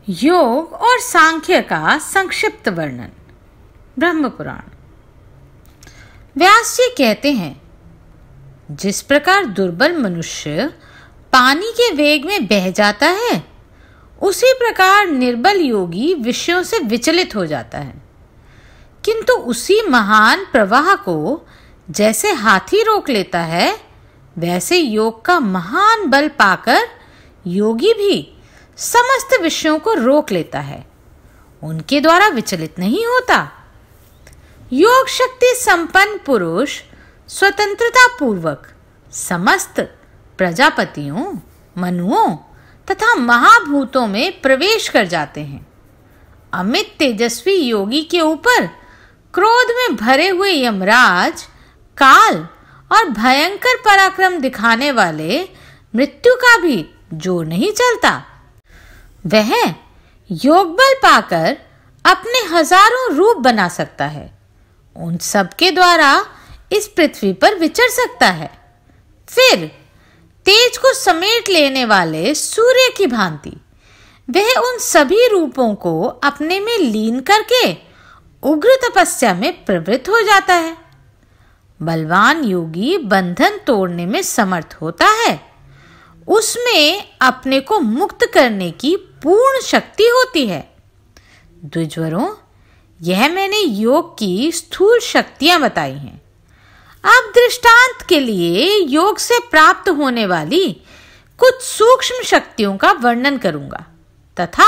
योग और सांख्य का संक्षिप्त वर्णन। ब्रह्म पुराण। व्यास जी कहते हैं, जिस प्रकार दुर्बल मनुष्य पानी के वेग में बह जाता है, उसी प्रकार निर्बल योगी विषयों से विचलित हो जाता है। किंतु उसी महान प्रवाह को जैसे हाथी रोक लेता है, वैसे योग का महान बल पाकर योगी भी समस्त विषयों को रोक लेता है, उनके द्वारा विचलित नहीं होता। योग शक्ति संपन्न पुरुष स्वतंत्रता पूर्वक समस्त प्रजापतियों, मनुओं तथा महाभूतों में प्रवेश कर जाते हैं। अमित तेजस्वी योगी के ऊपर क्रोध में भरे हुए यमराज, काल और भयंकर पराक्रम दिखाने वाले मृत्यु का भी जोर नहीं चलता। वह योग बल पाकर अपने हजारों रूप बना सकता है, उन सब के द्वारा इस पृथ्वी पर विचर सकता है। फिर तेज को समेट लेने वाले सूर्य की भांति वह उन सभी रूपों को अपने में लीन करके उग्र तपस्या में प्रवृत्त हो जाता है। बलवान योगी बंधन तोड़ने में समर्थ होता है, उसमें अपने को मुक्त करने की पूर्ण शक्ति होती है। द्विजवरों, यह मैंने योग की स्थूल शक्तियां बताई हैं। अब दृष्टांत के लिए योग से प्राप्त होने वाली कुछ सूक्ष्म शक्तियों का वर्णन करूंगा तथा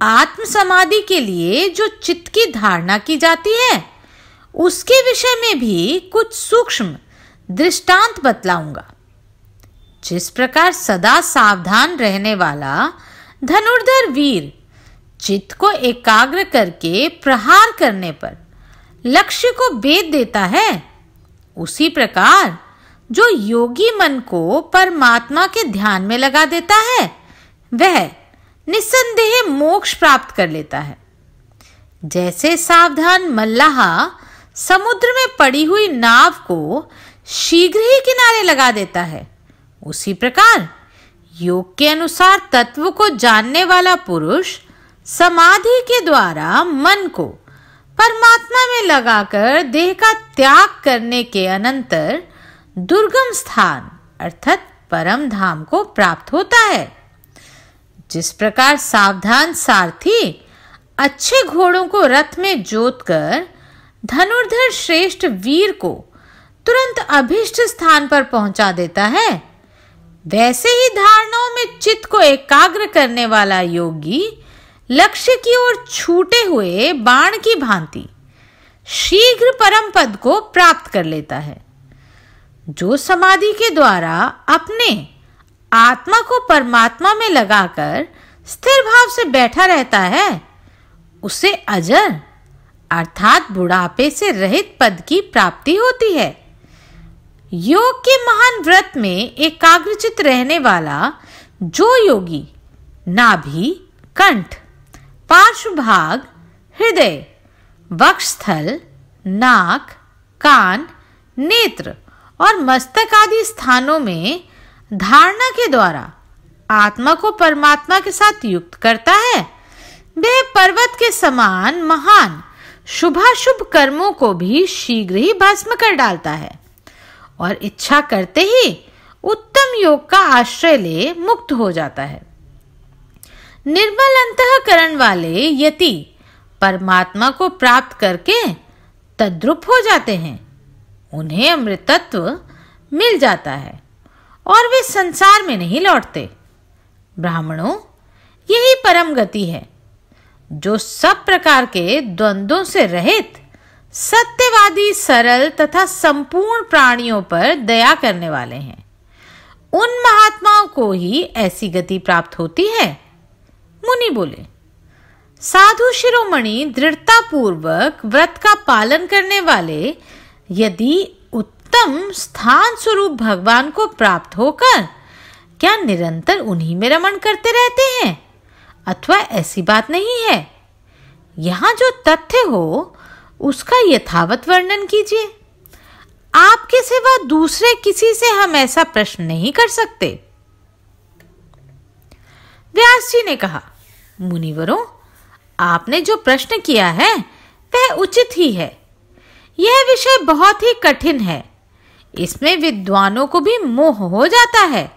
आत्म समाधि के लिए जो चित्त की धारणा की जाती है, उसके विषय में भी कुछ सूक्ष्म दृष्टांत बतलाऊंगा। जिस प्रकार सदा सावधान रहने वाला धनुर्धर वीर चित्त को एकाग्र करके प्रहार करने पर लक्ष्य को भेद देता है, उसी प्रकार जो योगी मन को परमात्मा के ध्यान में लगा देता है, वह निस्संदेह मोक्ष प्राप्त कर लेता है। जैसे सावधान मल्लाह समुद्र में पड़ी हुई नाव को शीघ्र ही किनारे लगा देता है, उसी प्रकार योग के अनुसार तत्व को जानने वाला पुरुष समाधि के द्वारा मन को परमात्मा में लगाकर देह का त्याग करने के अनंतर दुर्गम स्थान अर्थात परम धाम को प्राप्त होता है। जिस प्रकार सावधान सारथी अच्छे घोड़ों को रथ में जोतकर धनुर्धर श्रेष्ठ वीर को तुरंत अभीष्ट स्थान पर पहुंचा देता है, वैसे ही धारणाओं में चित्त को एकाग्र करने वाला योगी लक्ष्य की ओर छूटे हुए बाण की भांति शीघ्र परम पद को प्राप्त कर लेता है। जो समाधि के द्वारा अपने आत्मा को परमात्मा में लगाकर स्थिर भाव से बैठा रहता है, उसे अजर अर्थात बुढ़ापे से रहित पद की प्राप्ति होती है। योग के महान व्रत में एकाग्रचित रहने वाला जो योगी नाभि, कंठ, पार्श्वभाग, हृदय, वक्षस्थल, नाक, कान, नेत्र और मस्तक आदि स्थानों में धारणा के द्वारा आत्मा को परमात्मा के साथ युक्त करता है, वह पर्वत के समान महान शुभाशुभ कर्मों को भी शीघ्र ही भस्म कर डालता है और इच्छा करते ही उत्तम योग का आश्रय ले मुक्त हो जाता है। निर्मल अंतःकरण वाले यति परमात्मा को प्राप्त करके तद्रुप हो जाते हैं, उन्हें अमृतत्व मिल जाता है और वे संसार में नहीं लौटते। ब्राह्मणों, यही परम गति है जो सब प्रकार के द्वंद्वों से रहित सत्यवादी, सरल तथा संपूर्ण प्राणियों पर दया करने वाले हैं। उन महात्माओं को ही ऐसी गति प्राप्त होती है। मुनि बोले, साधु शिरोमणि दृढ़ता पूर्वक व्रत का पालन करने वाले यदि उत्तम स्थान स्वरूप भगवान को प्राप्त होकर क्या निरंतर उन्हीं में रमण करते रहते हैं, अथवा ऐसी बात नहीं है? यहाँ जो तथ्य हो उसका यथावत वर्णन कीजिए। आपके सिवा दूसरे किसी से हम ऐसा प्रश्न नहीं कर सकते। व्यास जी ने कहा, मुनिवरों, आपने जो प्रश्न किया है वह उचित ही है। यह विषय बहुत ही कठिन है। इसमें विद्वानों को भी मोह हो जाता है।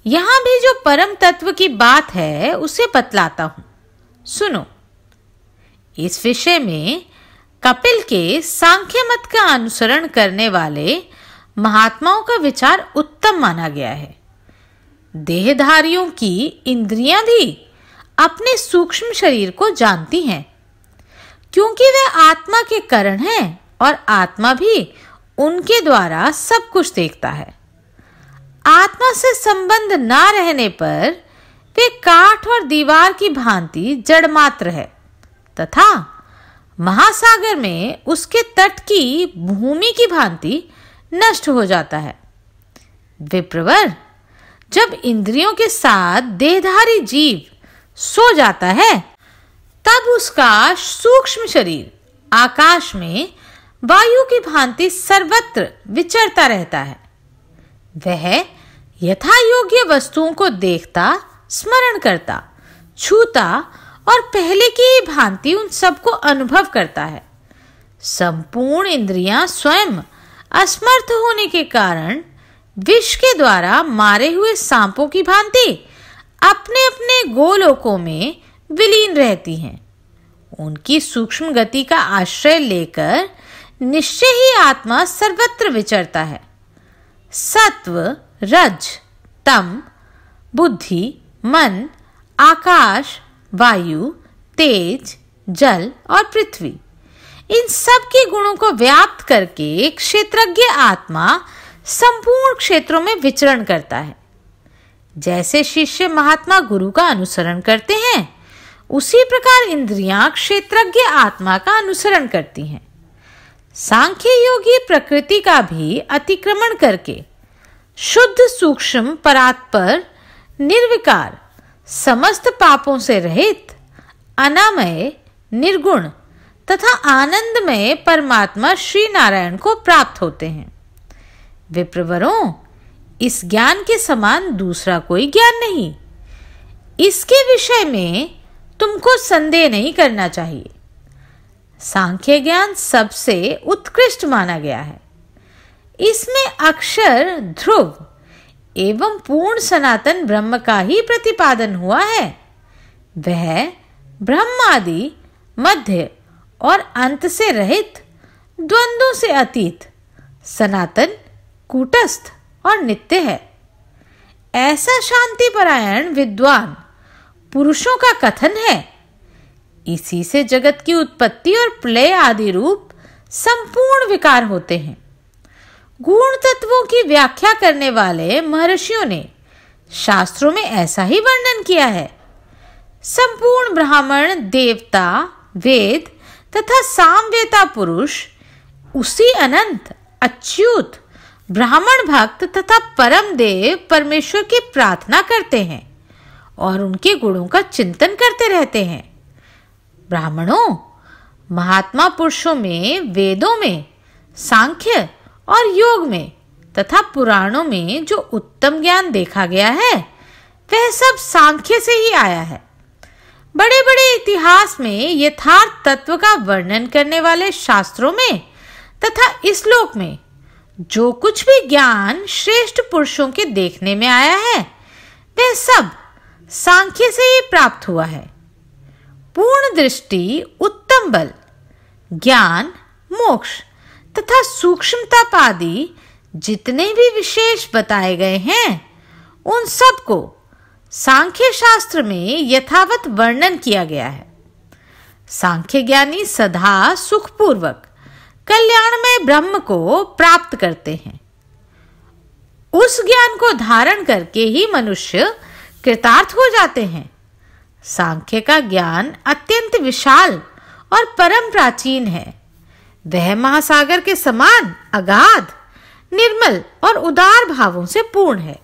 यहाँ भी जो परम तत्व की बात है उसे बतलाता हूँ, सुनो। इस विषय में कपिल के सांख्य मत का अनुसरण करने वाले महात्माओं का विचार उत्तम माना गया है। देहधारियों की इंद्रियां भी अपने सूक्ष्म शरीर को जानती हैं, क्योंकि वे आत्मा के कारण हैं और आत्मा भी उनके द्वारा सब कुछ देखता है। आत्मा से संबंध ना रहने पर वे काठ और दीवार की भांति जड़ मात्र है तथा महासागर में उसके तट की भूमि की भांति नष्ट हो जाता है। विप्रवर, जब इंद्रियों के साथ देहधारी जीव सो जाता है तब उसका सूक्ष्म शरीर आकाश में वायु की भांति सर्वत्र विचरता रहता है। वह यथा योग्य वस्तुओं को देखता, स्मरण करता, छूता और पहले की भांति उन सबको अनुभव करता है। संपूर्ण इंद्रियां स्वयं असमर्थ होने के कारण विष के द्वारा मारे हुए सांपों की भांति अपने अपने गोलोकों में विलीन रहती हैं। उनकी सूक्ष्म गति का आश्रय लेकर निश्चय ही आत्मा सर्वत्र विचरता है। सत्व, रज, तम, बुद्धि, मन, आकाश, वायु, तेज, जल और पृथ्वी, इन सब के गुणों को व्याप्त करके क्षेत्रज्ञ आत्मा संपूर्ण क्षेत्रों में विचरण करता है। जैसे शिष्य महात्मा गुरु का अनुसरण करते हैं, उसी प्रकार इंद्रियां क्षेत्रज्ञ आत्मा का अनुसरण करती हैं। सांख्य योगी प्रकृति का भी अतिक्रमण करके शुद्ध सूक्ष्म परात्पर निर्विकार समस्त पापों से रहित अनामय निर्गुण तथा आनंदमय परमात्मा श्री नारायण को प्राप्त होते हैं। विप्रवरों, इस ज्ञान के समान दूसरा कोई ज्ञान नहीं। इसके विषय में तुमको संदेह नहीं करना चाहिए। सांख्य ज्ञान सबसे उत्कृष्ट माना गया है। इसमें अक्षर, ध्रुव एवं पूर्ण सनातन ब्रह्म का ही प्रतिपादन हुआ है। वह ब्रह्म आदि, मध्य और अंत से रहित, द्वंद्वों से अतीत, सनातन, कूटस्थ और नित्य है। ऐसा शांतिपरायण विद्वान पुरुषों का कथन है। इसी से जगत की उत्पत्ति और प्रलय आदि रूप संपूर्ण विकार होते हैं। गुण तत्वों की व्याख्या करने वाले महर्षियों ने शास्त्रों में ऐसा ही वर्णन किया है। संपूर्ण ब्राह्मण, देवता, वेद तथा सामवेता पुरुष उसी अनंत, अच्युत, ब्राह्मण भक्त तथा परम देव परमेश्वर की प्रार्थना करते हैं और उनके गुणों का चिंतन करते रहते हैं। ब्राह्मणों, महात्मा पुरुषों में, वेदों में, सांख्य और योग में तथा पुराणों में जो उत्तम ज्ञान देखा गया है वह सब सांख्य से ही आया है। बड़े बड़े इतिहास में यथार्थ तत्व का वर्णन करने वाले शास्त्रों में तथा इस लोक में जो कुछ भी ज्ञान श्रेष्ठ पुरुषों के देखने में आया है वह सब सांख्य से ही प्राप्त हुआ है। पूर्ण दृष्टि, उत्तम बल, ज्ञान, मोक्ष तथा सूक्ष्मता आदि जितने भी विशेष बताए गए हैं उन सब को सांख्य शास्त्र में यथावत वर्णन किया गया है। सांख्य ज्ञानी सदा सुखपूर्वक कल्याणमय ब्रह्म को प्राप्त करते हैं। उस ज्ञान को धारण करके ही मनुष्य कृतार्थ हो जाते हैं। सांख्य का ज्ञान अत्यंत विशाल और परम प्राचीन है। वह महासागर के समान अगाध, निर्मल और उदार भावों से पूर्ण है।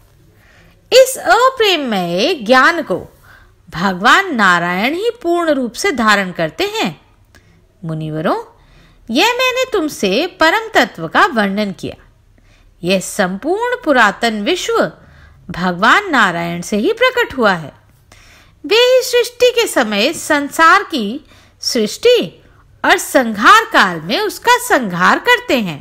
इस अप्रेममय ज्ञान को भगवान नारायण ही पूर्ण रूप से धारण करते हैं। मुनिवरों, यह मैंने तुमसे परम तत्व का वर्णन किया। यह संपूर्ण पुरातन विश्व भगवान नारायण से ही प्रकट हुआ है। वे ही सृष्टि के समय संसार की सृष्टि और संहार काल में उसका संहार करते हैं।